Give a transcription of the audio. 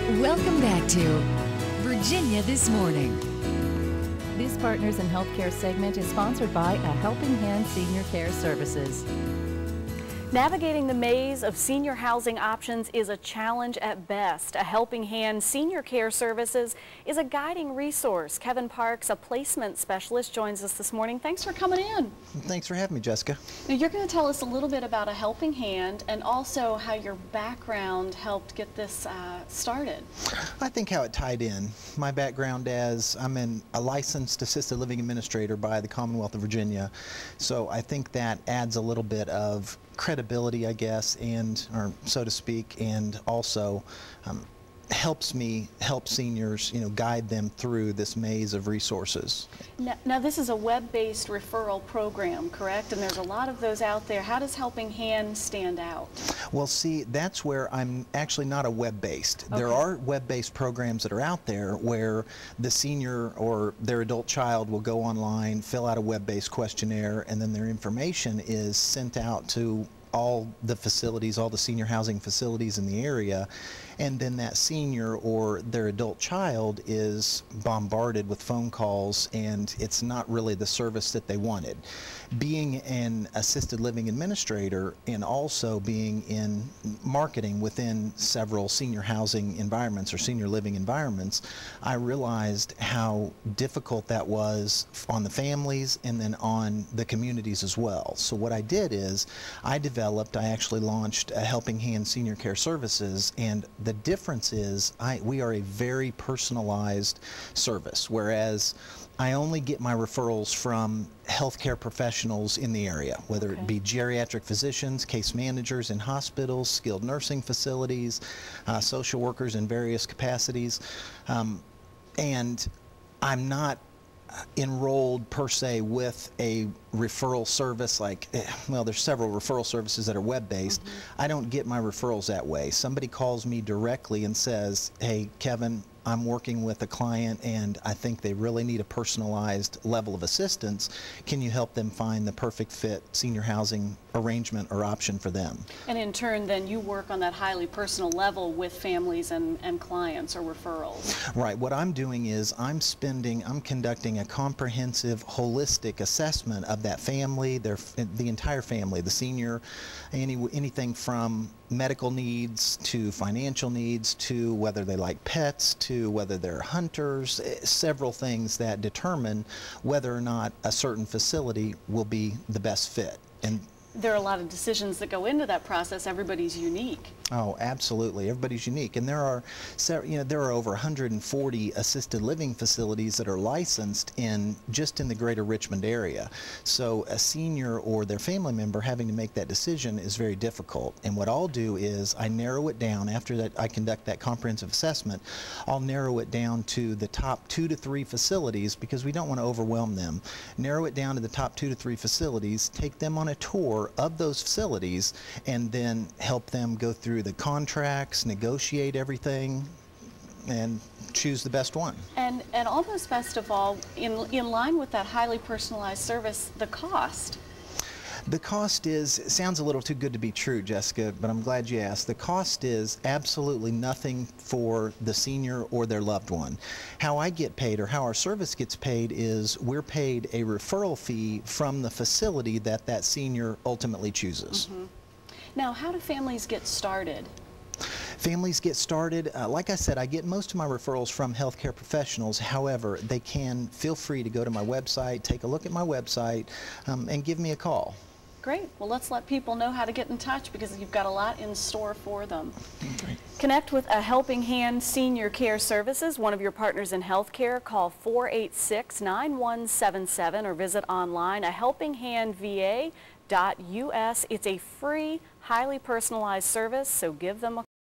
Welcome back to Virginia This Morning. This Partners in Healthcare segment is sponsored by A Helping Hand Senior Care Services. Navigating the maze of senior housing options is a challenge at best. A Helping Hand Senior Care Services is a guiding resource. Kevin Parks, a placement specialist, joins us this morning. Thanks for coming in. Thanks for having me, Jessica. Now, you're going to tell us a little bit about A Helping Hand and also how your background helped get this started. I think how it tied in. My background as I'm a licensed assisted living administrator by the Commonwealth of Virginia, so I think that adds a little bit of credibility, I guess, or so to speak, and also helps me help seniors, guide them through this maze of resources. Now this is a web-based referral program, correct? And there's a lot of those out there. How does Helping Hand stand out? Well, see, that's where I'm actually not a web-based. Okay. There are web-based programs that are out there where the senior or their adult child will go online, fill out a web-based questionnaire, and then their information is sent out to all the facilities, all the senior housing facilities in the area, and then that senior or their adult child is bombarded with phone calls, and it's not really the service that they wanted. Being an assisted living administrator and also being in marketing within several senior housing environments or senior living environments, I realized how difficult that was on the families and then on the communities as well. So what I did is I actually launched a Helping Hand Senior Care Services, and the difference is we are a very personalized service, whereas I only get my referrals from healthcare professionals in the area, whether it be geriatric physicians, case managers in hospitals, skilled nursing facilities, social workers in various capacities, and I'm not enrolled per se with a referral service there's several referral services that are web-based. I don't get my referrals that way. Somebody calls me directly and says, hey, Kevin, I'm working with a client and I think they really need a personalized level of assistance. Can you help them find the perfect fit senior housing arrangement or option for them? And in turn, then you work on that highly personal level with families and clients or referrals. Right. What I'm doing is I'm conducting a comprehensive, holistic assessment of that family, the entire family, the senior, anything from medical needs to financial needs to whether they like pets to whether they're hunters, several things that determine whether or not a certain facility will be the best fit. And there are a lot of decisions that go into that process. Everybody's unique. Oh, absolutely. Everybody's unique. And there are over 140 assisted living facilities that are licensed just in the greater Richmond area. So a senior or their family member having to make that decision is very difficult. And what I'll do is I narrow it down. After that, I conduct that comprehensive assessment. I'll narrow it down to the top 2 to 3 facilities because we don't want to overwhelm them. Narrow it down to the top 2 to 3 facilities, take them on a tour of those facilities, and then help them go through the contracts, negotiate everything, and choose the best one. And almost best of all, in line with that highly personalized service, the cost. The cost sounds a little too good to be true, Jessica, but I'm glad you asked. The cost is absolutely nothing for the senior or their loved one. How I get paid, or how our service gets paid, is we're paid a referral fee from the facility that senior ultimately chooses. Now, how do families get started? Families get started, like I said, I get most of my referrals from healthcare professionals. However, they can feel free to go to my website, take a look at my website, and give me a call. Great. Well, let's let people know how to get in touch because you've got a lot in store for them. Great. Connect with A Helping Hand Senior Care Services, one of your partners in healthcare. Call 486-9177 or visit online ahelpinghandva.us. It's a free, highly personalized service, so give them a